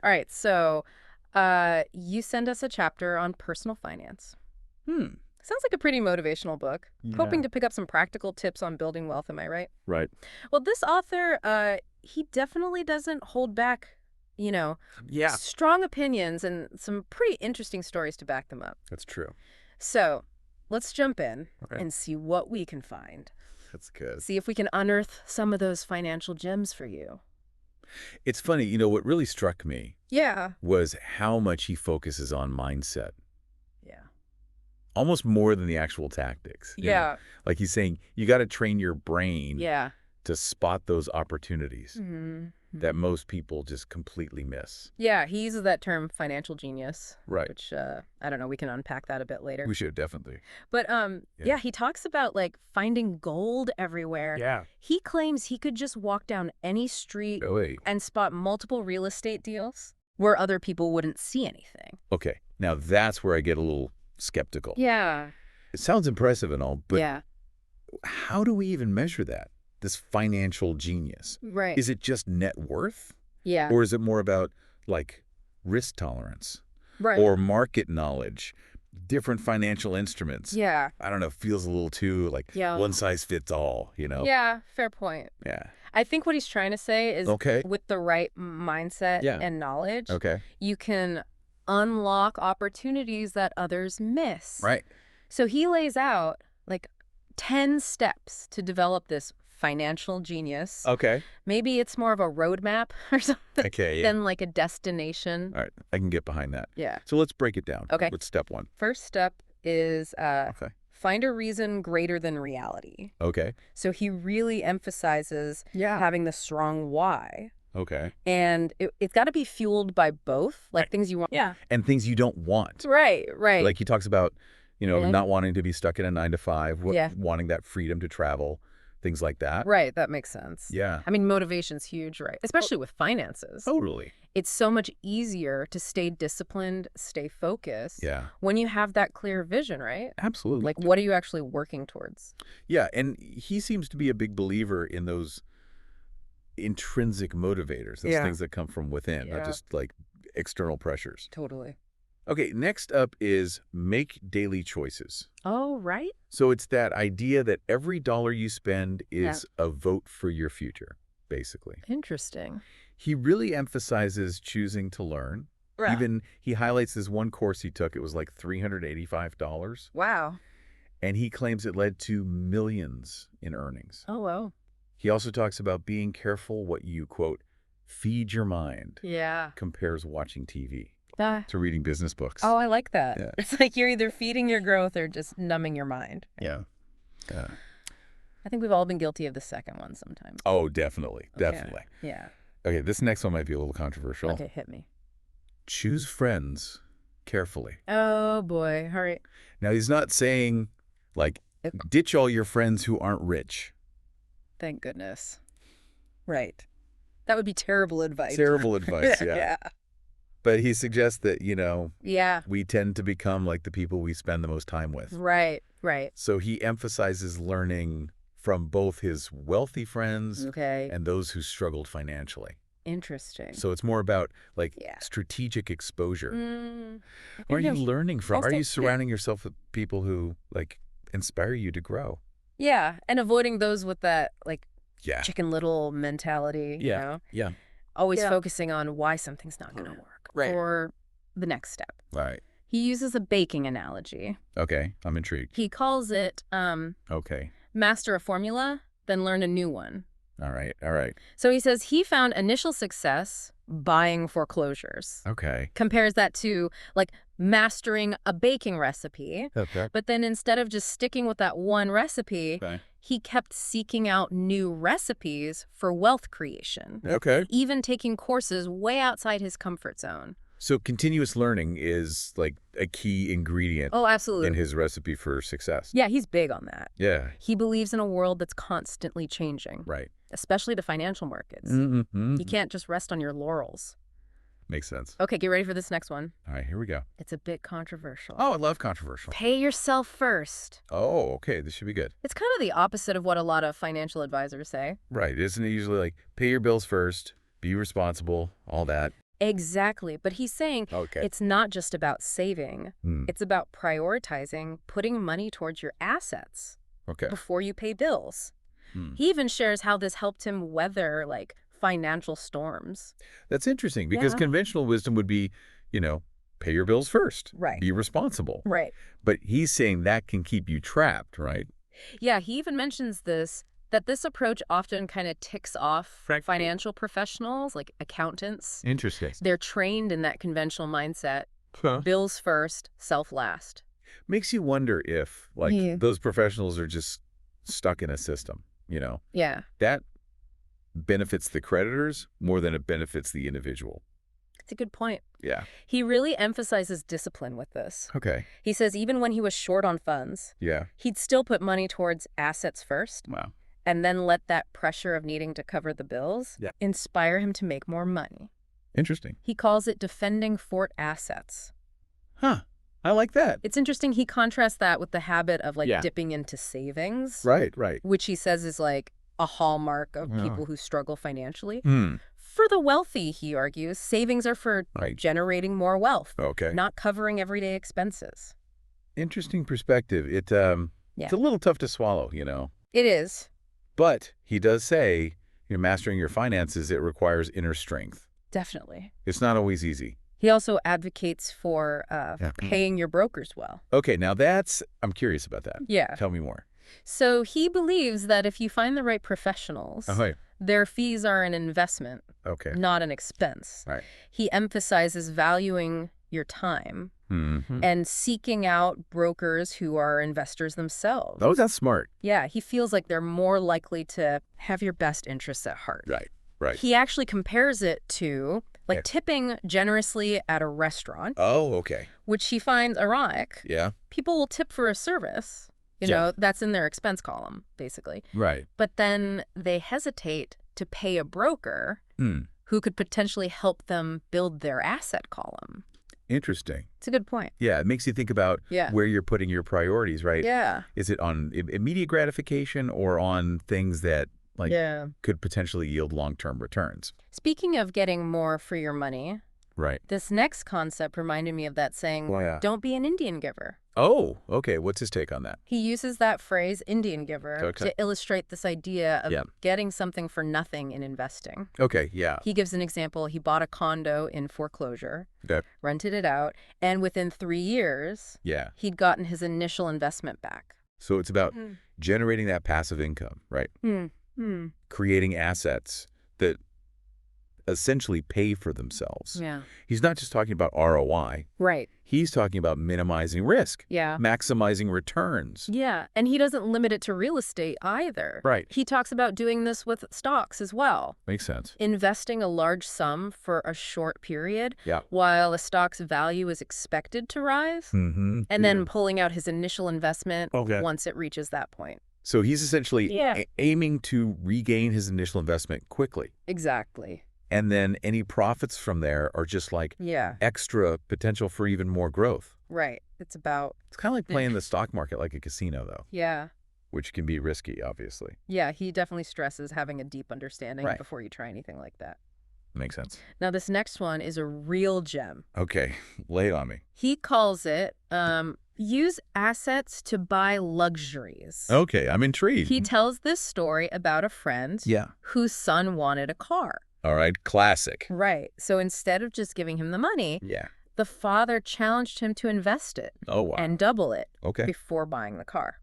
All right, so you send us a chapter on personal finance. Hmm. Sounds like a pretty motivational book. Yeah. Hoping to pick up some practical tips on building wealth, am I right? Right. Well, this author, he definitely doesn't hold back, you know, Yeah. strong opinions and some pretty interesting stories to back them up. That's true. So let's jump in Okay. and see what we can find. That's good. See if we can unearth some of those financial gems for you. It's funny, what really struck me Yeah. was how much he focuses on mindset, Yeah. almost more than the actual tactics. Yeah. Like he's saying, you got to train your brain Yeah. to spot those opportunities Mm-hmm. that most people just completely miss. Yeah, he uses that term financial genius, Right. which I don't know, we can unpack that a bit later. We should definitely. But Yeah. yeah, he talks about like finding gold everywhere. Yeah. He claims he could just walk down any street Oh, wait. and spot multiple real estate deals where other people wouldn't see anything. Okay. Now that's where I get a little skeptical. Yeah. It sounds impressive and all, but Yeah. how do we even measure that? This financial genius? Right. Is it just net worth? Yeah. Or is it more about, like, risk tolerance Right. or market knowledge, different financial instruments? Yeah. I don't know, feels a little too, like, Yeah. one size fits all, Yeah, fair point. Yeah. I think what he's trying to say is Okay. with the right mindset Yeah. and knowledge, Okay. you can unlock opportunities that others miss. Right. So he lays out like 10 steps to develop this financial genius. Okay. Maybe it's more of a roadmap or something Okay, yeah. than like a destination. All right. I can get behind that. Yeah. So let's break it down. Okay. What's step one? First step is Okay. find a reason greater than reality. Okay. So he really emphasizes having the strong why. Okay. And it's got to be fueled by both, like Right. things you want. Yeah. And things you don't want. Right, right. Like he talks about, Mhm. not wanting to be stuck in a 9 to 5, Yeah. wanting that freedom to travel, things like that. Right, that makes sense. Yeah. I mean, motivation's huge, right? Especially with finances. Totally. It's so much easier to stay disciplined, stay focused Yeah. when you have that clear vision, right? Absolutely. Like, what are you actually working towards? Yeah, and he seems to be a big believer in those intrinsic motivators, those Yeah. things that come from within, not Yeah. just like external pressures. Totally. Okay, next up is make daily choices. Oh, right? So it's that idea that every dollar you spend is a vote for your future, basically. Interesting. He really emphasizes choosing to learn. Right. Even he highlights this one course he took. It was like $385. Wow. And he claims it led to millions in earnings. Oh, wow. He also talks about being careful what you, quote, feed your mind, Yeah. compares watching TV Ah. to reading business books. Oh, I like that. Yeah. It's like you're either feeding your growth or just numbing your mind. Yeah. I think we've all been guilty of the second one sometimes. Oh, definitely. Okay. Definitely. Yeah. Okay, this next one might be a little controversial. Okay, hit me. Choose friends carefully. Oh, boy. All right. Now, he's not saying, like, Yep. ditch all your friends who aren't rich. Thank goodness. Right. That would be terrible advice. Terrible advice, yeah. Yeah. But he suggests that, Yeah. we tend to become like the people we spend the most time with. Right. Right. So he emphasizes learning from both his wealthy friends Okay. and those who struggled financially. Interesting. So it's more about, like, Yeah. strategic exposure. Mm, Where are you yeah. learning from? Are Also- you surrounding yourself with people who, like, inspire you to grow? Yeah. And avoiding those with that, like, Yeah. chicken little mentality, you Yeah. know? Yeah. Always Yeah. focusing on why something's not going to work. Right. Or the next step. All right. He uses a baking analogy. Okay. I'm intrigued. He calls it Okay. master a formula, then learn a new one. All right. All right. So he says he found initial success buying foreclosures. Okay. Compares that to like mastering a baking recipe. Okay. But then instead of just sticking with that one recipe, Okay. he kept seeking out new recipes for wealth creation, Okay. even taking courses way outside his comfort zone. So continuous learning is, like, a key ingredient Oh, in absolutely. his recipe for success. Yeah, he's big on that. Yeah. He believes in a world that's constantly changing, Right. especially the financial markets. Mm-hmm. You can't just rest on your laurels. Makes sense. Okay, get ready for this next one. All right. Here we go. It's a bit controversial. Oh, I love controversial. Pay yourself first. Oh, okay. This should be good. It's kind of the opposite of what a lot of financial advisors say. Right. Isn't it usually like pay your bills first, be responsible, all that? Exactly. But he's saying Okay. it's not just about saving. Hmm. It's about prioritizing putting money towards your assets Okay. before you pay bills. Hmm. He even shares how this helped him weather, like, financial storms. That's interesting because Yeah. conventional wisdom would be, pay your bills first. Right. Be responsible. Right. But he's saying that can keep you trapped, right? Yeah, he even mentions that this approach often kind of ticks off financial professionals, like accountants. Interesting. They're trained in that conventional mindset. Huh. Bills first, self last. Makes you wonder if, like, Yeah. those professionals are just stuck in a system, Yeah, That benefits the creditors more than it benefits the individual. it's a good point. Yeah. He really emphasizes discipline with this. Okay. He says even when he was short on funds, Yeah. he'd still put money towards assets first Wow. and then let that pressure of needing to cover the bills Yeah. inspire him to make more money. Interesting. He calls it defending fort assets. Huh. I like that. It's interesting he contrasts that with the habit of, like, Yeah. dipping into savings, Right, right. which he says is, like, a hallmark of Yeah. people who struggle financially. Hmm. For the wealthy, he argues, savings are for Right. generating more wealth, Okay. not covering everyday expenses. Interesting perspective. It's a little tough to swallow, It is. But he does say, mastering your finances, it requires inner strength. Definitely. It's not always easy. He also advocates for paying your brokers well. Okay, now I'm curious about that. Yeah. Tell me more. So he believes that if you find the right professionals, Oh, their fees are an investment, okay. not an expense. Right. He emphasizes valuing your time Mm-hmm. and seeking out brokers who are investors themselves. Oh, that's smart. Yeah, he feels like they're more likely to have your best interests at heart. Right, right. He actually compares it to, like, Yeah. tipping generously at a restaurant, Oh, okay. which he finds ironic. Yeah. People will tip for a service, Yeah. that's in their expense column, basically. Right. But then they hesitate to pay a broker Hmm. who could potentially help them build their asset column. Interesting. It's a good point. Yeah, it makes you think about Yeah. where you're putting your priorities, right? Yeah. Is it on immediate gratification or on things that, like, Yeah. could potentially yield long-term returns? Speaking of getting more for your money, Right. this next concept reminded me of that saying, Well, yeah. don't be an Indian giver. Oh, okay. What's his take on that? He uses that phrase, Indian giver, Okay. to illustrate this idea of Yeah. getting something for nothing in investing. Okay, yeah. He gives an example. He bought a condo in foreclosure, Okay. rented it out, and within 3 years, Yeah. he'd gotten his initial investment back. So it's about generating that passive income, right? Creating assets that essentially pay for themselves. Yeah. He's not just talking about ROI. Right. He's talking about minimizing risk, Yeah. maximizing returns. Yeah. And he doesn't limit it to real estate either. Right. He talks about doing this with stocks as well. Makes sense. Investing a large sum for a short period Yeah. while a stock's value is expected to rise, Mm-hmm. and then pulling out his initial investment Okay. once it reaches that point. So he's essentially Yeah. aiming to regain his initial investment quickly. Exactly. And then any profits from there are just like Yeah. extra potential for even more growth. Right. It's about, It's kind of like playing the stock market like a casino, though, yeah. which can be risky, obviously. Yeah, he definitely stresses having a deep understanding Right. before you try anything like that. Makes sense. Now, this next one is a real gem. Okay, lay it on me. He calls it use assets to buy luxuries. Okay, I'm intrigued. He tells this story about a friend Yeah. whose son wanted a car. All right, classic. Right. So instead of just giving him the money, Yeah. the father challenged him to invest it Oh, wow. and double it Okay. before buying the car.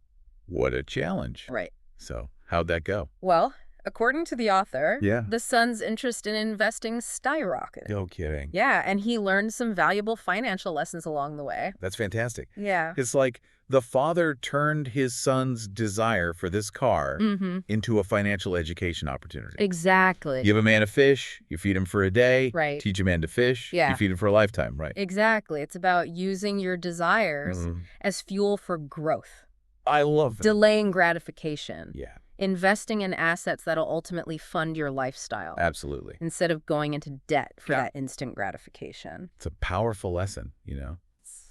What a challenge. Right. So how'd that go? Well, according to the author, Yeah. the son's interest in investing skyrocketed. No kidding. Yeah, and he learned some valuable financial lessons along the way. That's fantastic. Yeah. It's like the father turned his son's desire for this car Mm-hmm. into a financial education opportunity. Exactly. Give a man a fish, you feed him for a day. Right. Teach a man to fish, Yeah. you feed him for a lifetime, right? Exactly. It's about using your desires Mhm. as fuel for growth, I love that. delaying gratification, Yeah, investing in assets that'll ultimately fund your lifestyle absolutely. instead of going into debt for Yeah. that instant gratification. It's a powerful lesson,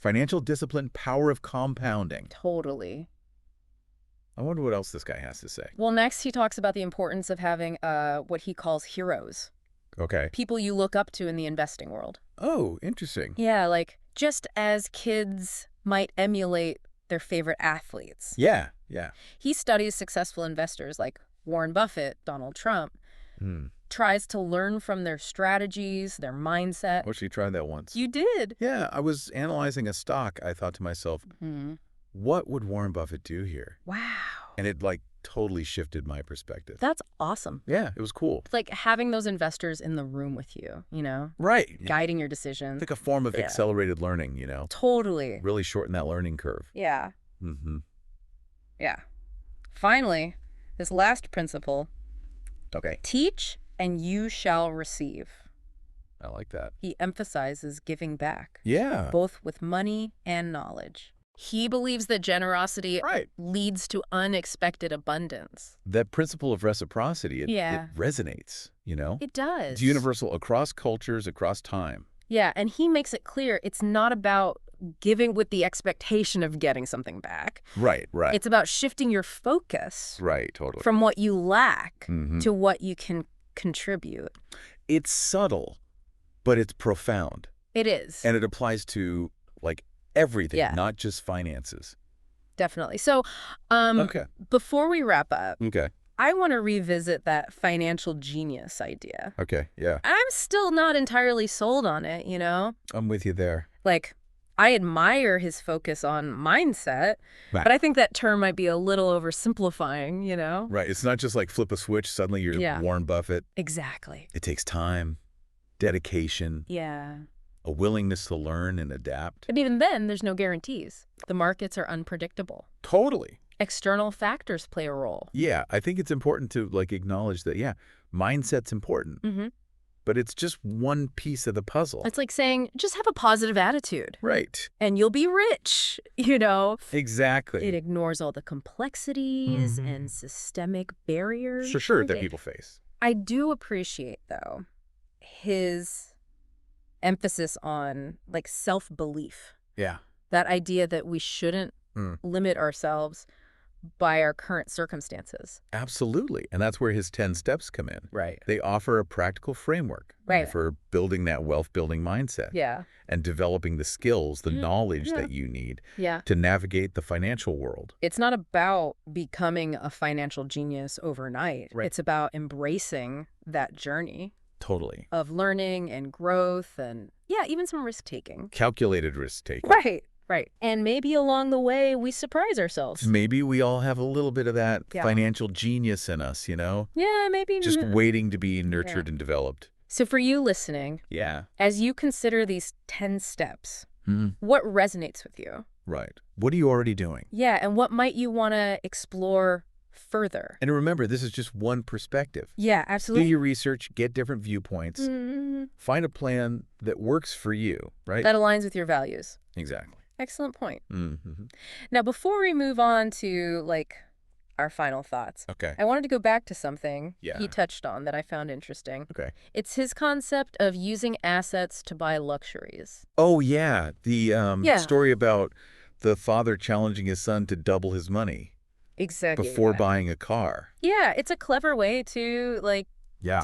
Financial discipline, power of compounding. Totally. I wonder what else this guy has to say. Well, next he talks about the importance of having what he calls heroes. Okay. People you look up to in the investing world. Oh, interesting. Yeah, like just as kids might emulate their favorite athletes. Yeah, yeah. He studies successful investors like Warren Buffett, Donald Trump, tries to learn from their strategies, their mindset. I actually tried that once. You did? Yeah, I was analyzing a stock. I thought to myself, what would Warren Buffett do here? Wow. And it like totally shifted my perspective. That's awesome. Yeah, it was cool. It's like having those investors in the room with you, you know? Right. Guiding your decisions. It's like a form of accelerated learning, you know? Totally. Really shorten that learning curve. Yeah. Mm-hmm. Yeah. Finally, this last principle. Okay. Teach and you shall receive. I like that. He emphasizes giving back. Yeah. Both with money and knowledge. He believes that generosity leads to unexpected abundance. That principle of reciprocity, it resonates, you know? It does. It's universal across cultures, across time. Yeah, and he makes it clear it's not about giving with the expectation of getting something back. Right, right. It's about shifting your focus totally. from what you lack to what you can contribute. It's subtle, but it's profound. It is. And it applies to, like, everything, not just finances. Definitely. So, before we wrap up, I want to revisit that financial genius idea. Okay, yeah. I'm still not entirely sold on it, you know? I'm with you there. Like, I admire his focus on mindset, but I think that term might be a little oversimplifying, you know? Right. It's not just like flip a switch, suddenly you're Warren Buffett. Exactly. It takes time, dedication. Yeah. A willingness to learn and adapt. But even then, there's no guarantees. The markets are unpredictable. Totally. External factors play a role. Yeah, I think it's important to like acknowledge that, mindset's important. But it's just one piece of the puzzle. It's like saying, just have a positive attitude. Right. And you'll be rich, you know? Exactly. It ignores all the complexities and systemic barriers. Sure, that people face. I do appreciate, though, his emphasis on like self-belief. Yeah. That idea that we shouldn't limit ourselves by our current circumstances. Absolutely. And that's where his 10 steps come in. Right. They offer a practical framework for building that wealth-building mindset. Yeah. And developing the skills, the knowledge that you need to navigate the financial world. It's not about becoming a financial genius overnight. Right. It's about embracing that journey. Totally. Of learning and growth and, even some risk-taking. Calculated risk-taking. Right. And maybe along the way, we surprise ourselves. Maybe we all have a little bit of that financial genius in us, you know? Yeah, maybe. Just waiting to be nurtured and developed. So for you listening, as you consider these 10 steps, what resonates with you? Right. What are you already doing? Yeah, and what might you want to explore further? And remember, this is just one perspective. Yeah, absolutely. Do your research, get different viewpoints, find a plan that works for you, right? That aligns with your values. Exactly. Excellent point. Now, before we move on to, like, our final thoughts, I wanted to go back to something he touched on that I found interesting. It's his concept of using assets to buy luxuries. Oh, yeah. The story about the father challenging his son to double his money. Exactly. Before buying a car. Yeah, it's a clever way to, like,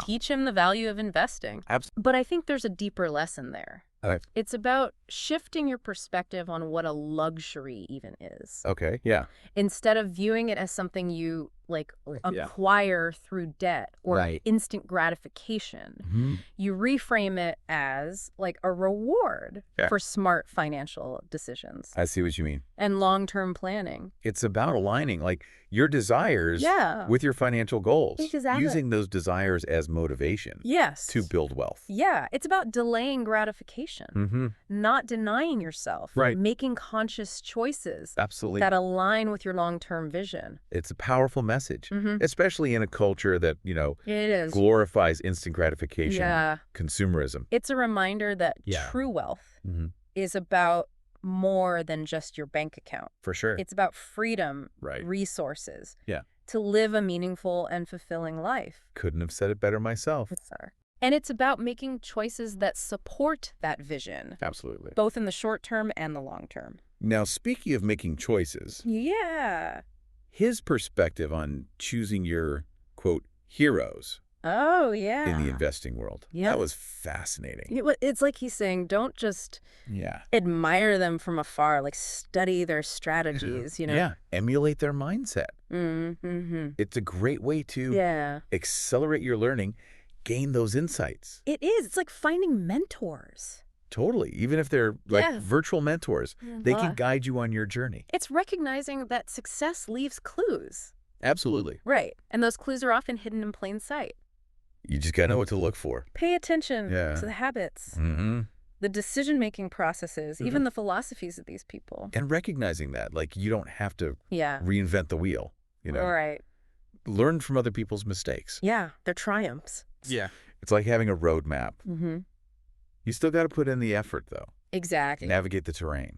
teach him the value of investing. Absolutely. But I think there's a deeper lesson there. It's about shifting your perspective on what a luxury even is. Okay, yeah. Instead of viewing it as something you, like, acquire through debt or instant gratification, you reframe it as, like, a reward for smart financial decisions. I see what you mean. And long-term planning. It's about aligning, like, your desires with your financial goals. Exactly. Using those desires as motivation. Yes. To build wealth. Yeah, it's about delaying gratification, not denying yourself, making conscious choices that align with your long-term vision. It's a powerful message, especially in a culture that, glorifies instant gratification, consumerism. It's a reminder that true wealth is about more than just your bank account. For sure. It's about freedom, resources, to live a meaningful and fulfilling life. Couldn't have said it better myself. And it's about making choices that support that vision. Absolutely. Both in the short term and the long term. Now, speaking of making choices. Yeah. His perspective on choosing your, quote, heroes, Oh, yeah. in the investing world. Yeah. That was fascinating. It's like he's saying, don't just admire them from afar, like study their strategies, Yeah, emulate their mindset. Mm-hmm. It's a great way to accelerate your learning, gain those insights. It is. It's like finding mentors. Totally. Even if they're like virtual mentors, they can guide you on your journey. It's recognizing that success leaves clues. Absolutely. Right. And those clues are often hidden in plain sight. You just got to know what to look for. Pay attention to the habits, the decision-making processes, even the philosophies of these people. And recognizing that, like, you don't have to reinvent the wheel, Right. Learn from other people's mistakes. Yeah, their triumphs. Yeah. It's like having a roadmap. You still got to put in the effort, though. Exactly. Navigate the terrain.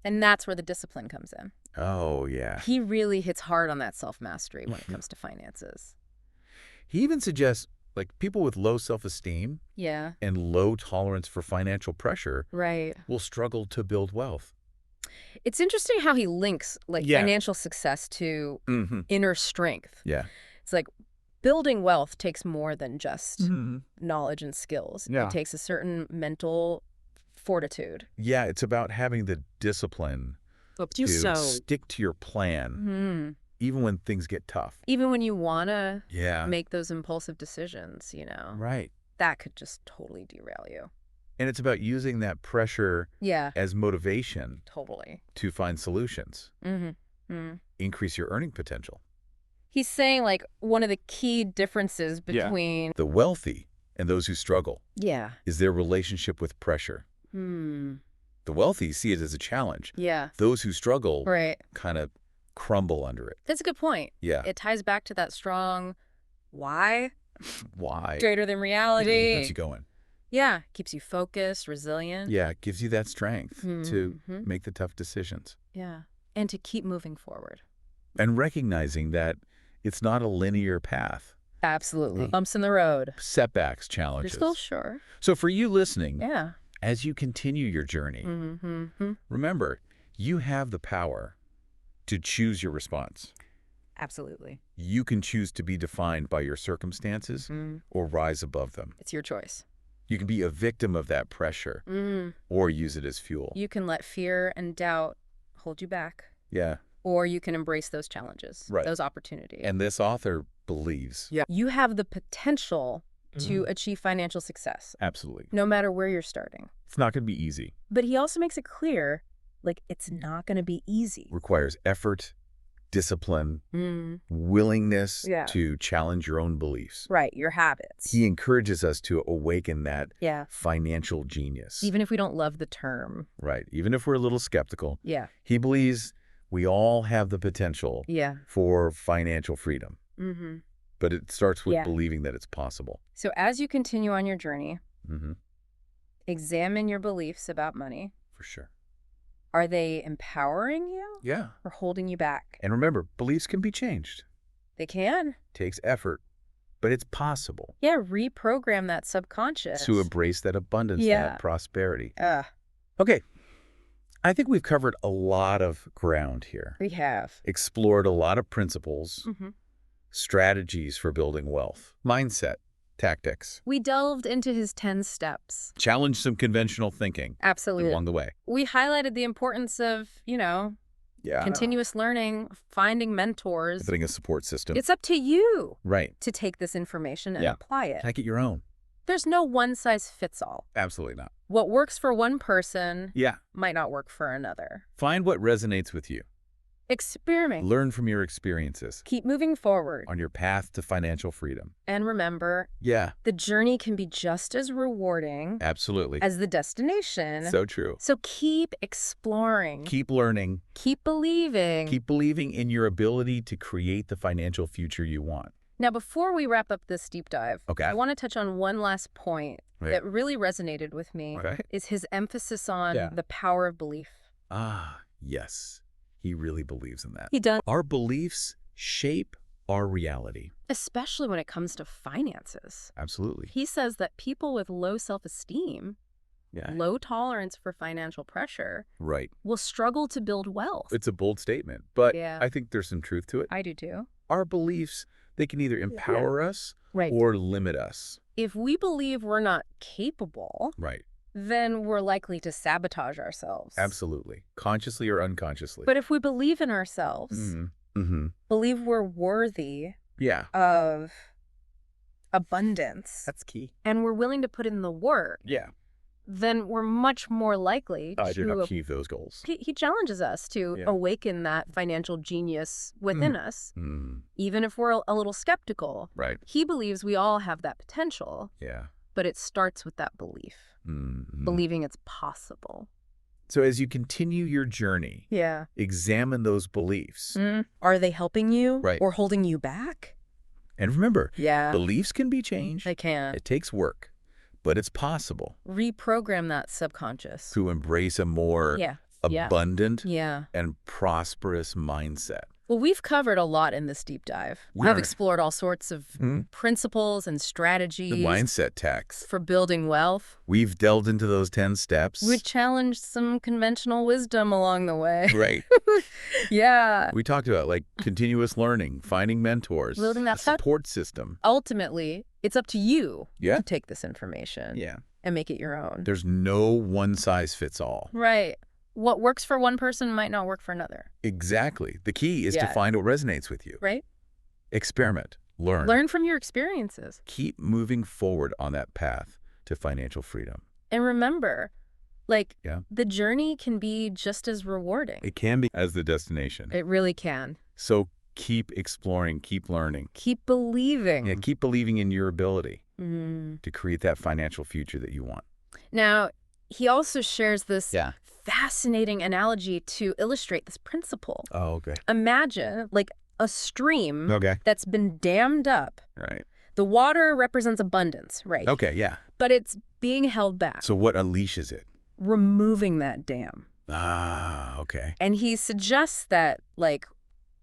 And that's where the discipline comes in. Oh, yeah. He really hits hard on that self-mastery when it comes to finances. He even suggests, like, people with low self-esteem and low tolerance for financial pressure will struggle to build wealth. It's interesting how he links, like, financial success to inner strength. Yeah. It's like building wealth takes more than just knowledge and skills. It takes a certain mental fortitude. Yeah, it's about having the discipline to stick to your plan, even when things get tough. Even when you want to make those impulsive decisions, Right. That could just totally derail you. And it's about using that pressure as motivation to find solutions, increase your earning potential. He's saying, like, one of the key differences between the wealthy and those who struggle is their relationship with pressure. The wealthy see it as a challenge. Those who struggle kind of crumble under it. That's a good point. Yeah. It ties back to that strong why. Why? Greater than reality. Keeps you going. Yeah. Keeps you focused, resilient. Yeah. It gives you that strength to make the tough decisions. Yeah. And to keep moving forward. And recognizing that it's not a linear path. Absolutely. Bumps in the road. Setbacks, challenges. You're still sure. So for you listening, as you continue your journey, remember, you have the power to choose your response. Absolutely. You can choose to be defined by your circumstances or rise above them. It's your choice. You can be a victim of that pressure or use it as fuel. You can let fear and doubt hold you back. Yeah. Or you can embrace those challenges, those opportunities. And this author believes you have the potential to achieve financial success. Absolutely. No matter where you're starting. It's not going to be easy. But he also makes it clear, like, it's not going to be easy. Requires effort, discipline, willingness to challenge your own beliefs. Right, your habits. He encourages us to awaken that financial genius. Even if we don't love the term. Right, even if we're a little skeptical. Yeah. He believes we all have the potential for financial freedom. But it starts with believing that it's possible. So as you continue on your journey, examine your beliefs about money. For sure. Are they empowering you? Yeah. Or holding you back? And remember, beliefs can be changed. They can. Takes effort, but it's possible. Yeah, reprogram that subconscious. To embrace that abundance, that prosperity. Okay. I think we've covered a lot of ground here. We have. Explored a lot of principles, strategies for building wealth, mindset, tactics. We delved into his 10 steps. Challenged some conventional thinking. Absolutely. Along the way. We highlighted the importance of, continuous learning, finding mentors. Building a support system. It's up to you. Right. To take this information and apply it. Make it your own. There's no one size fits all. Absolutely not. What works for one person might not work for another. Find what resonates with you. Experiment. Learn from your experiences. Keep moving forward. On your path to financial freedom. And remember, the journey can be just as rewarding absolutely as the destination. So true. So keep exploring. Keep learning. Keep believing. Keep believing in your ability to create the financial future you want. Now, before we wrap up this deep dive, I want to touch on one last point that really resonated with me, is his emphasis on the power of belief. Ah, yes. He really believes in that. He does. Our beliefs shape our reality. Especially when it comes to finances. Absolutely. He says that people with low self-esteem, low tolerance for financial pressure, will struggle to build wealth. It's a bold statement, but I think there's some truth to it. I do too. Our beliefs They can either empower us or limit us. If we believe we're not capable, then we're likely to sabotage ourselves. Absolutely. Consciously or unconsciously. But if we believe in ourselves, believe we're worthy of abundance. That's key. And we're willing to put in the work. Then we're much more likely to achieve those goals. He challenges us to awaken that financial genius within us, even if we're a little skeptical. He believes we all have that potential, but it starts with that belief, believing it's possible. So as you continue your journey, examine those beliefs. Are they helping you or holding you back? And remember, beliefs can be changed. They can. It takes work. But it's possible. Reprogram that subconscious. To embrace a more abundant and prosperous mindset. Well, we've covered a lot in this deep dive. We've explored all sorts of principles and strategies. The mindset tax. For building wealth. We've delved into those 10 steps. We challenged some conventional wisdom along the way. Right. We talked about like continuous learning, finding mentors, building that support system. Ultimately, it's up to you to take this information and make it your own. There's no one size fits all. Right. What works for one person might not work for another. Exactly. The key is to find what resonates with you. Right. Experiment. Learn. Learn from your experiences. Keep moving forward on that path to financial freedom. And remember, the journey can be just as rewarding. It can be as the destination. It really can. So keep exploring, keep learning. Keep believing. Yeah, keep believing in your ability to create that financial future that you want. Now, he also shares this fascinating analogy to illustrate this principle. Oh, okay. Imagine like a stream that's been dammed up. Right. The water represents abundance, right? Okay, yeah. But it's being held back. So what unleashes it? Removing that dam. Ah, okay. And he suggests that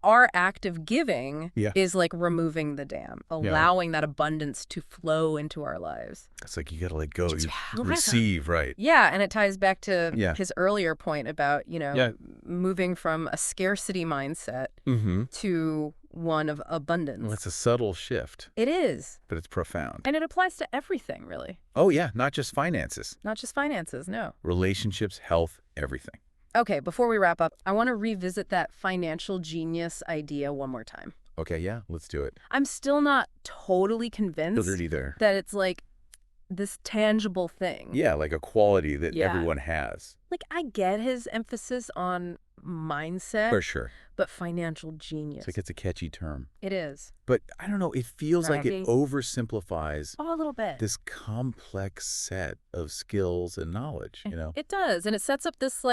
our act of giving is like removing the dam, allowing that abundance to flow into our lives. It's like you got to let go. You receive, right? Yeah, and it ties back to his earlier point about, moving from a scarcity mindset to one of abundance. Well, it's a subtle shift. It is. But it's profound. And it applies to everything, really. Oh, yeah, not just finances. Not just finances, no. Relationships, health, everything. Okay, before we wrap up, I want to revisit that financial genius idea one more time. Okay, yeah, let's do it. I'm still not totally convinced that it's like this tangible thing. Yeah, like a quality that everyone has. I get his emphasis on mindset. For sure. But financial genius. It's a catchy term. It is. But I don't know, it feels like it oversimplifies a little bit this complex set of skills and knowledge, It does, and it sets up this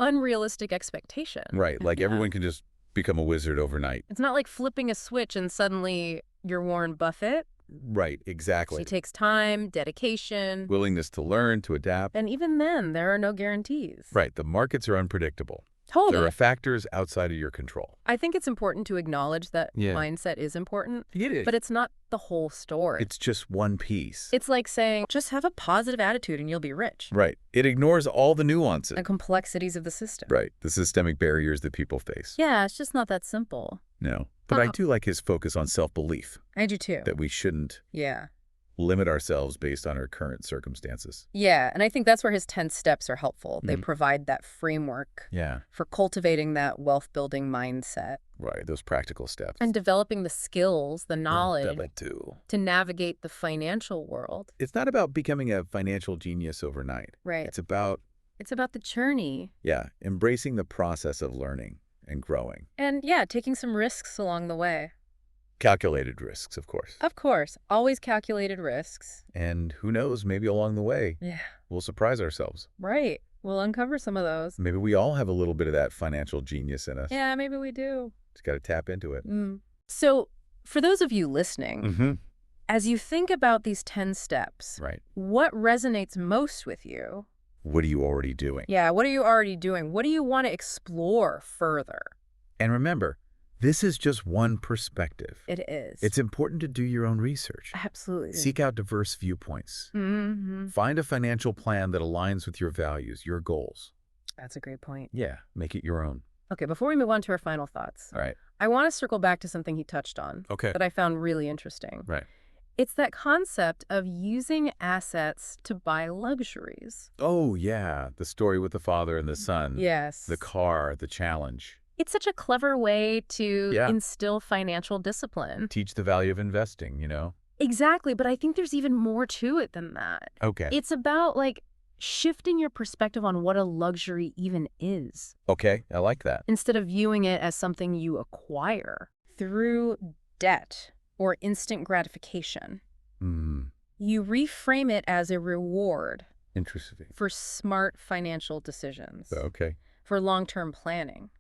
unrealistic expectation. Right, like everyone can just become a wizard overnight. It's not like flipping a switch and suddenly you're Warren Buffett. Right, exactly. It takes time, dedication. Willingness to learn, to adapt. And even then, there are no guarantees. Right, the markets are unpredictable. Totally. There are factors outside of your control. I think it's important to acknowledge that mindset is important. It is. But it's not the whole story. It's just one piece. It's like saying, just have a positive attitude and you'll be rich. Right. It ignores all the nuances. And complexities of the system. Right. The systemic barriers that people face. Yeah, it's just not that simple. No. But I do like his focus on self-belief. I do too. That we shouldn't limit ourselves based on our current circumstances. Yeah, and I think that's where his 10 steps are helpful. They provide that framework for cultivating that wealth-building mindset. Right, those practical steps. And developing the skills, the knowledge to navigate the financial world. It's not about becoming a financial genius overnight. Right. It's about the journey. Yeah, embracing the process of learning and growing. And taking some risks along the way. Calculated risks, of course. Of course. Always calculated risks. And who knows, maybe along the way, we'll surprise ourselves. Right. We'll uncover some of those. Maybe we all have a little bit of that financial genius in us. Yeah, maybe we do. Just got to tap into it. So, for those of you listening, as you think about these 10 steps, what resonates most with you? What are you already doing? Yeah, what are you already doing? What do you want to explore further? And remember, this is just one perspective. It is. It's important to do your own research. Absolutely. Seek out diverse viewpoints. Find a financial plan that aligns with your values, your goals. That's a great point. Yeah, make it your own. Okay, before we move on to our final thoughts, All right. I want to circle back to something he touched on that I found really interesting. Right. It's that concept of using assets to buy luxuries. Oh, yeah. The story with the father and the son. Yes. The car, the challenge. It's such a clever way to instill financial discipline. Teach the value of investing, you know? Exactly, but I think there's even more to it than that. Okay. It's about, like, shifting your perspective on what a luxury even is. Okay, I like that. Instead of viewing it as something you acquire through debt or instant gratification. You reframe it as a reward. Interesting. For smart financial decisions. Okay. For long-term planning.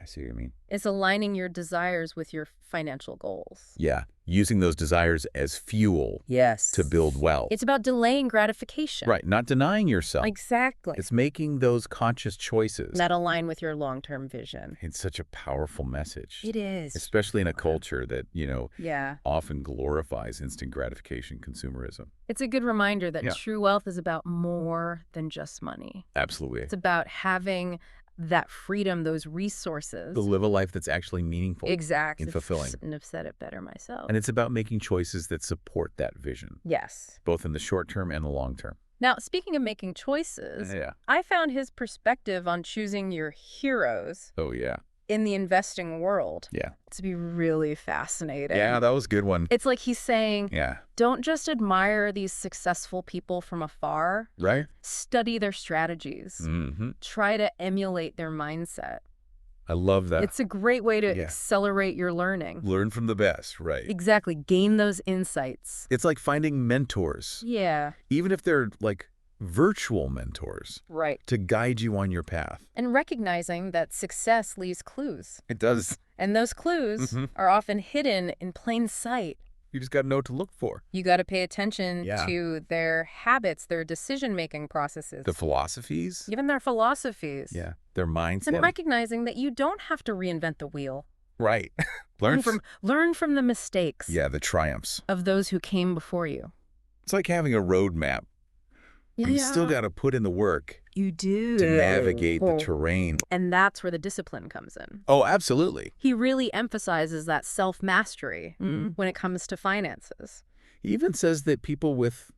I see what you mean. It's aligning your desires with your financial goals. Yeah, using those desires as fuel to build wealth. It's about delaying gratification. Right, not denying yourself. Exactly. It's making those conscious choices that align with your long-term vision. It's such a powerful message. It is. Especially in a culture that, often glorifies instant gratification consumerism. It's a good reminder that true wealth is about more than just money. Absolutely. It's about having that freedom, those resources. To live a life that's actually meaningful. Exactly. And fulfilling. Couldn't have said it better myself. And it's about making choices that support that vision. Yes. Both in the short term and the long term. Now, speaking of making choices, I found his perspective on choosing your heroes. Oh, yeah. In the investing world. Yeah. To be really fascinating. Yeah, that was a good one. It's like he's saying, don't just admire these successful people from afar. Right. Study their strategies. Try to emulate their mindset. I love that. It's a great way to accelerate your learning. Learn from the best, right. Exactly. Gain those insights. It's like finding mentors. Yeah. Even if they're like virtual mentors. Right. To guide you on your path. And recognizing that success leaves clues. It does. And those clues are often hidden in plain sight. You just got to know what to look for. You got to pay attention to their habits, their decision-making processes. The philosophies. Even their philosophies. Yeah. Their mindset. And recognizing that you don't have to reinvent the wheel. Right. Learn from the mistakes. Yeah, the triumphs. Of those who came before you. It's like having a roadmap. Yeah. You still got to put in the work. You do. To navigate the terrain. And that's where the discipline comes in. Oh, absolutely. He really emphasizes that self-mastery when it comes to finances. He even says that people with,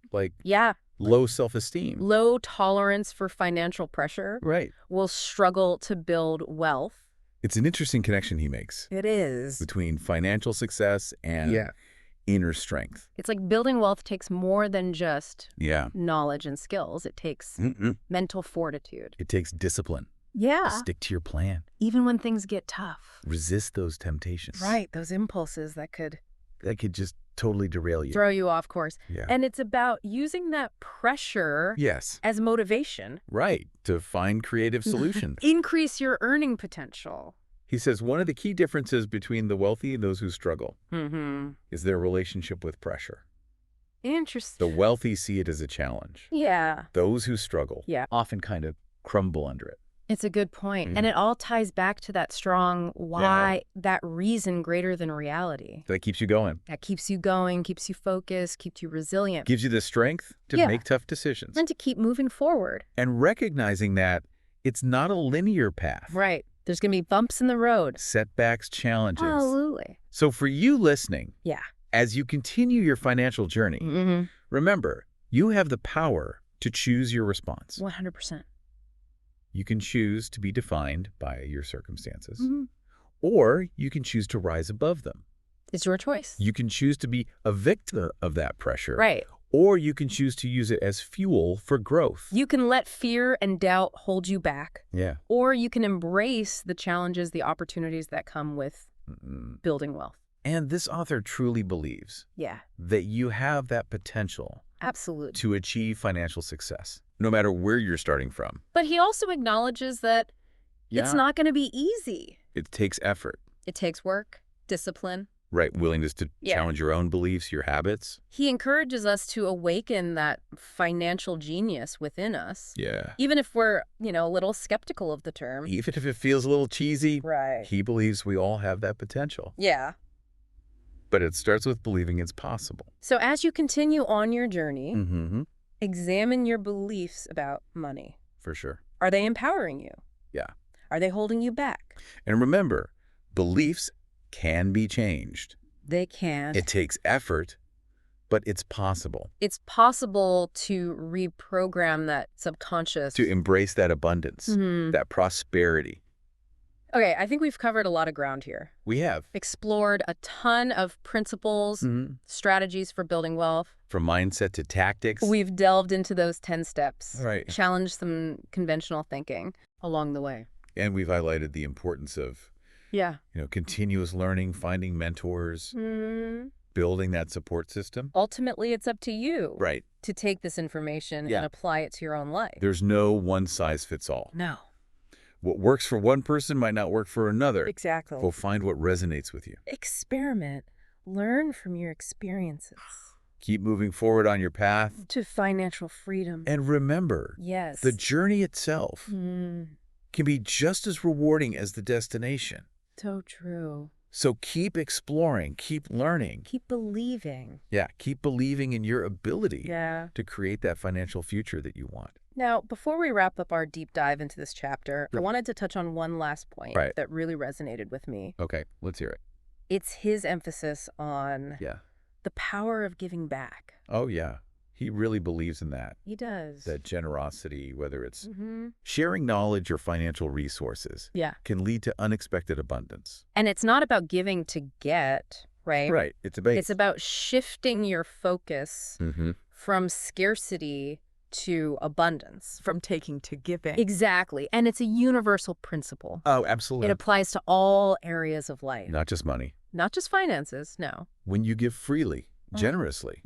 low self-esteem. Low tolerance for financial pressure. Right. Will struggle to build wealth. It's an interesting connection he makes. It is. Between financial success and inner strength. It's like building wealth takes more than just knowledge and skills. It takes mental fortitude. It takes discipline. Yeah. Stick to your plan. Even when things get tough. Resist those temptations. Right. Those impulses that could just totally derail you. Throw you off course. Yeah. And it's about using that pressure as motivation. Right. To find creative solutions. Increase your earning potential. He says one of the key differences between the wealthy and those who struggle is their relationship with pressure. Interesting. The wealthy see it as a challenge. Yeah. Those who struggle often kind of crumble under it. It's a good point. And it all ties back to that strong why, that reason greater than reality. That keeps you going. That keeps you going, keeps you focused, keeps you resilient. Gives you the strength to make tough decisions. And to keep moving forward. And recognizing that it's not a linear path. Right. There's going to be bumps in the road. Setbacks, challenges. Absolutely. So for you listening, yeah, as you continue your financial journey, remember, you have the power to choose your response. 100%. You can choose to be defined by your circumstances, or you can choose to rise above them. It's your choice. You can choose to be a victim of that pressure. Right. Or you can choose to use it as fuel for growth. You can let fear and doubt hold you back. Yeah. Or you can embrace the challenges, the opportunities that come with building wealth. And this author truly believes that you have that potential to achieve financial success, no matter where you're starting from. But he also acknowledges that it's not going to be easy. It takes effort. It takes work, discipline. Right, willingness to challenge your own beliefs, your habits. He encourages us to awaken that financial genius within us. Yeah. Even if we're, a little skeptical of the term. Even if it feels a little cheesy. Right. He believes we all have that potential. Yeah. But it starts with believing it's possible. So as you continue on your journey, examine your beliefs about money. For sure. Are they empowering you? Yeah. Are they holding you back? And remember, beliefs can be changed. They can. It takes effort, but it's possible. It's possible to reprogram that subconscious. To embrace that abundance, that prosperity. Okay, I think we've covered a lot of ground here. We have. Explored a ton of principles, strategies for building wealth. From mindset to tactics. We've delved into those 10 steps. Right. Challenged some conventional thinking along the way. And we've highlighted the importance of continuous learning, finding mentors, building that support system. Ultimately, it's up to you right. to take this information and apply it to your own life. There's no one size fits all. No. What works for one person might not work for another. Exactly. We'll find what resonates with you. Experiment. Learn from your experiences. Keep moving forward on your path. To financial freedom. And remember, the journey itself can be just as rewarding as the destination. So true. So keep exploring, keep learning. Keep believing. Yeah, keep believing in your ability to create that financial future that you want. Now, before we wrap up our deep dive into this chapter, I wanted to touch on one last point that really resonated with me. Okay, let's hear it. It's his emphasis on the power of giving back. Oh, yeah. He really believes in that. He does. That generosity, whether it's sharing knowledge or financial resources, can lead to unexpected abundance. And it's not about giving to get, right? Right. It's about shifting your focus from scarcity to abundance. From taking to giving. Exactly. And it's a universal principle. Oh, absolutely. It applies to all areas of life. Not just money. Not just finances, no. When you give freely, generously,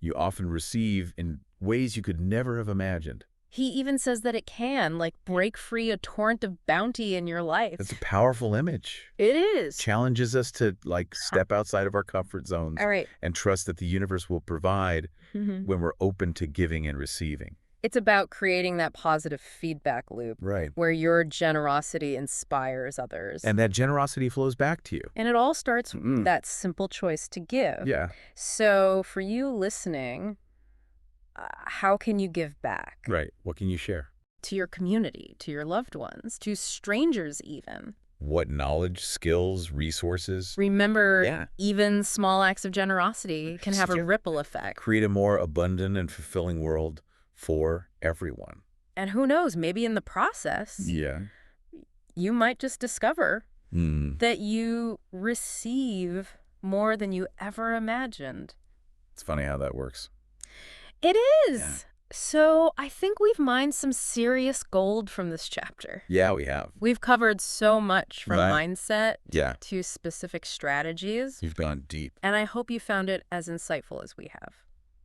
you often receive in ways you could never have imagined. He even says that it can, break free a torrent of bounty in your life. It's a powerful image. It is. Challenges us to, step outside of our comfort zones. All right. And trust that the universe will provide when we're open to giving and receiving. It's about creating that positive feedback loop. Right. Where your generosity inspires others. And that generosity flows back to you. And it all starts with that simple choice to give. Yeah. So for you listening, how can you give back? Right. What can you share? To your community, to your loved ones, to strangers even. What knowledge, skills, resources? Remember, even small acts of generosity can have a ripple effect. Create a more abundant and fulfilling world for everyone. And who knows, maybe in the process, you might just discover that you receive more than you ever imagined. It's funny how that works. It is. Yeah. So I think we've mined some serious gold from this chapter. Yeah, we have. We've covered so much from mindset to specific strategies. You've gone deep. And I hope you found it as insightful as we have.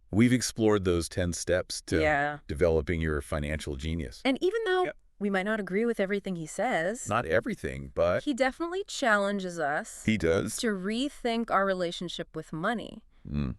We've explored those 10 steps to developing your financial genius. And even though we might not agree with everything he says. Not everything, but he definitely challenges us. He does. To rethink our relationship with money.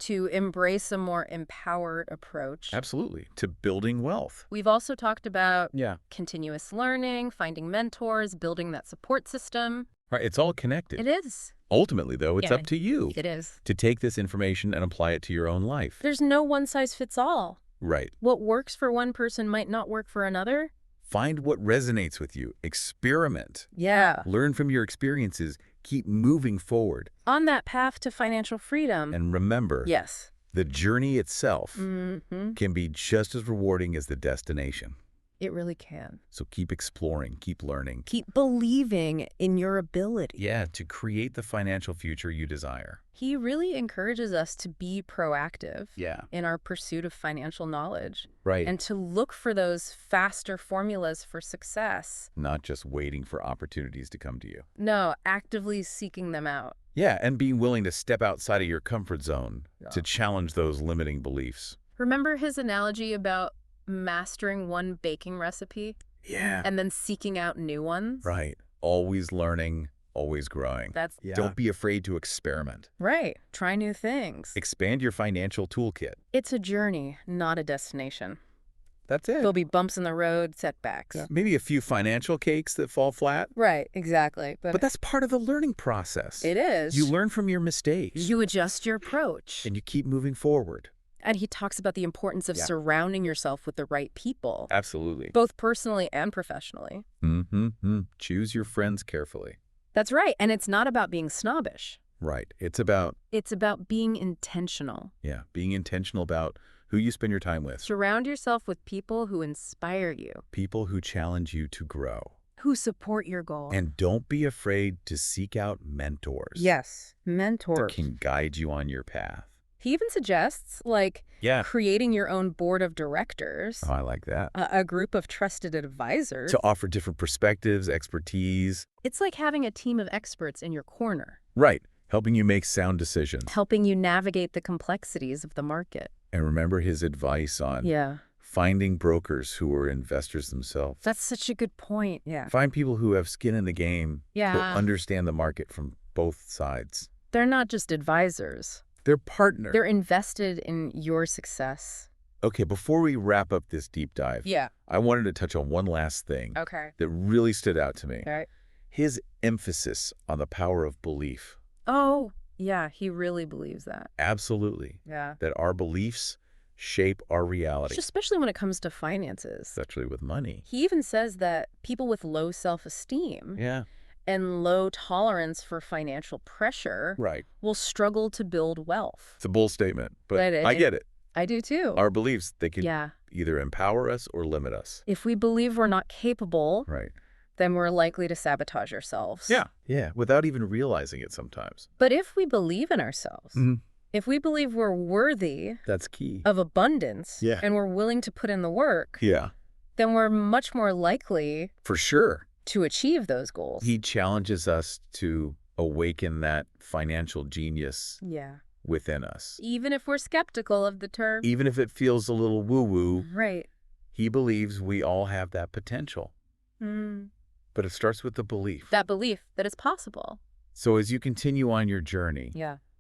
To embrace a more empowered approach. Absolutely. To building wealth. We've also talked about continuous learning, finding mentors, building that support system. Right. It's all connected. It is. Ultimately, though, it's up to you. It is. To take this information and apply it to your own life. There's no one size fits all. Right. What works for one person might not work for another. Find what resonates with you. Experiment. Yeah. Learn from your experiences. Keep moving forward. On that path to financial freedom. And remember, the journey itself can be just as rewarding as the destination. It really can. So keep exploring, keep learning. Keep believing in your ability. Yeah, to create the financial future you desire. He really encourages us to be proactive in our pursuit of financial knowledge. Right. And to look for those faster formulas for success. Not just waiting for opportunities to come to you. No, actively seeking them out. Yeah, and being willing to step outside of your comfort zone to challenge those limiting beliefs. Remember his analogy about mastering one baking recipe? Yeah. And then seeking out new ones? Right. Always learning, always growing. Don't be afraid to experiment. Right. Try new things. Expand your financial toolkit. It's a journey, not a destination. That's it. There'll be bumps in the road, setbacks. Yeah. Maybe a few financial cakes that fall flat. Right, exactly. But that's part of the learning process. It is. You learn from your mistakes. You adjust your approach. And you keep moving forward. And he talks about the importance of surrounding yourself with the right people. Absolutely. Both personally and professionally. Choose your friends carefully. That's right. And it's not about being snobbish. Right. It's about being intentional. Yeah, being intentional about who you spend your time with. Surround yourself with people who inspire you. People who challenge you to grow. Who support your goal. And don't be afraid to seek out mentors. Yes, mentors. That can guide you on your path. He even suggests, creating your own board of directors. Oh, I like that. A group of trusted advisors. To offer different perspectives, expertise. It's like having a team of experts in your corner. Right. Helping you make sound decisions. Helping you navigate the complexities of the market. And remember his advice on finding brokers who are investors themselves. That's such a good point, Find people who have skin in the game, who understand the market from both sides. They're not just advisors. They're partners. They're invested in your success. Okay, before we wrap up this deep dive, I wanted to touch on one last thing that really stood out to me. Okay. His emphasis on the power of belief. Oh, yeah, he really believes that. Absolutely. Yeah. That our beliefs shape our reality. Especially when it comes to finances. Especially with money. He even says that people with low self-esteem and low tolerance for financial pressure will struggle to build wealth. It's a bold statement, but I get it. I do too. Our beliefs, they can either empower us or limit us. If we believe we're not capable, then we're likely to sabotage ourselves. Yeah, without even realizing it sometimes. But if we believe in ourselves, if we believe we're worthy that's key of abundance and we're willing to put in the work, then we're much more likely for sure to achieve those goals. He challenges us to awaken that financial genius within us. Even if we're skeptical of the term. Even if it feels a little woo-woo. Right. He believes we all have that potential. But it starts with the belief. That belief that it's possible. So as you continue on your journey,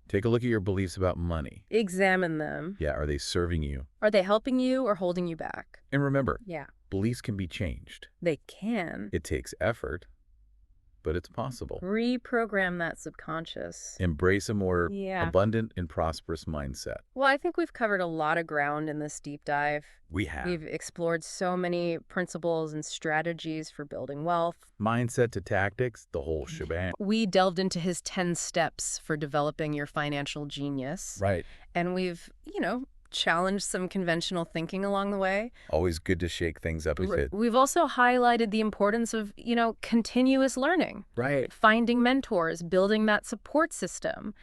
take a look at your beliefs about money. Examine them. Yeah, are they serving you? Are they helping you or holding you back? And remember, beliefs can be changed. They can. It takes effort, but it's possible. Reprogram that subconscious. Embrace a more abundant and prosperous mindset. Well, I think we've covered a lot of ground in this deep dive. We have. We've explored so many principles and strategies for building wealth. Mindset to tactics, the whole shebang. We delved into his 10 steps for developing your financial genius. Right. And we've, challenged some conventional thinking along the way. Always good to shake things up a bit. We've also highlighted the importance of, continuous learning. Right. Finding mentors, building that support system.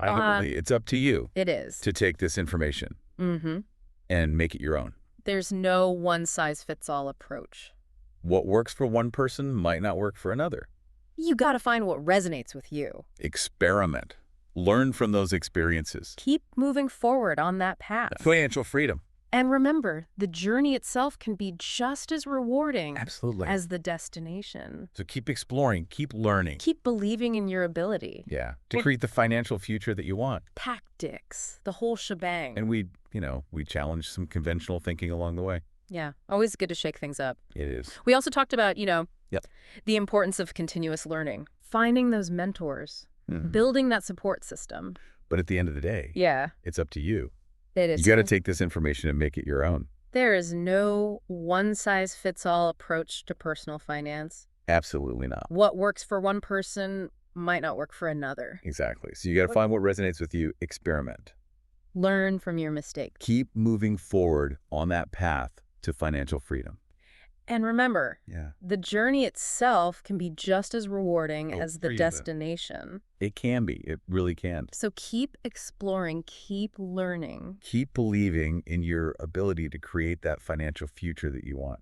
It's up to you. It is. To take this information and make it your own. There's no one-size-fits-all approach. What works for one person might not work for another. You got to find what resonates with you. Experiment. Learn from those experiences. Keep moving forward on that path. Financial freedom. And remember, the journey itself can be just as rewarding as the destination. So keep exploring, keep learning. Keep believing in your ability. Yeah, to create the financial future that you want. Tactics, the whole shebang. And we challenge some conventional thinking along the way. Yeah, always good to shake things up. It is. We also talked about, the importance of continuous learning. Finding those mentors. Building that support system. But at the end of the day, it's up to you. It is. You got to take this information and make it your own. There is no one-size-fits-all approach to personal finance. Absolutely not. What works for one person might not work for another. Exactly. So you got to find what resonates with you. Experiment. Learn from your mistakes. Keep moving forward on that path to financial freedom. And remember, the journey itself can be just as rewarding as the destination. It can be. It really can. So keep exploring, keep learning. Keep believing in your ability to create that financial future that you want.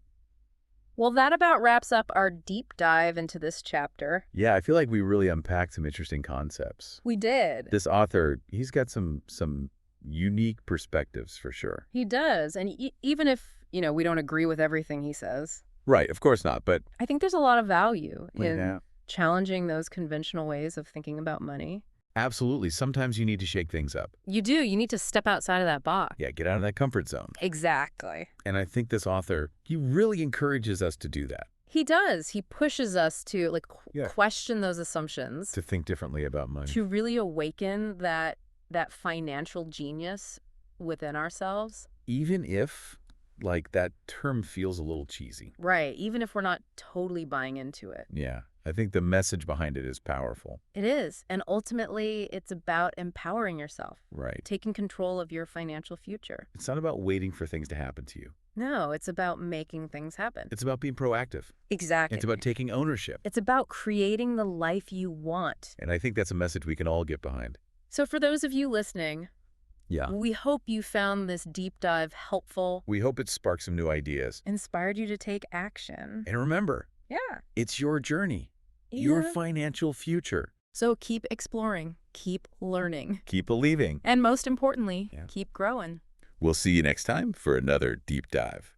Well, that about wraps up our deep dive into this chapter. Yeah, I feel like we really unpacked some interesting concepts. We did. This author, he's got some unique perspectives for sure. He does. And even if we don't agree with everything he says. Right, of course not, but I think there's a lot of value in challenging those conventional ways of thinking about money. Absolutely. Sometimes you need to shake things up. You do. You need to step outside of that box. Yeah, get out of that comfort zone. Exactly. And I think this author, he really encourages us to do that. He does. He pushes us to question those assumptions. To think differently about money. To really awaken that financial genius within ourselves. Even if, like, that term feels a little cheesy. Right. Even if we're not totally buying into it. Yeah. I think the message behind it is powerful. It is. And ultimately, it's about empowering yourself. Right. Taking control of your financial future. It's not about waiting for things to happen to you. No, it's about making things happen. It's about being proactive. Exactly. It's about taking ownership. It's about creating the life you want. And I think that's a message we can all get behind. So for those of you listening, yeah, we hope you found this deep dive helpful. We hope it sparked some new ideas. Inspired you to take action. And remember, it's your journey, your financial future. So keep exploring, keep learning. Keep believing. And most importantly, keep growing. We'll see you next time for another deep dive.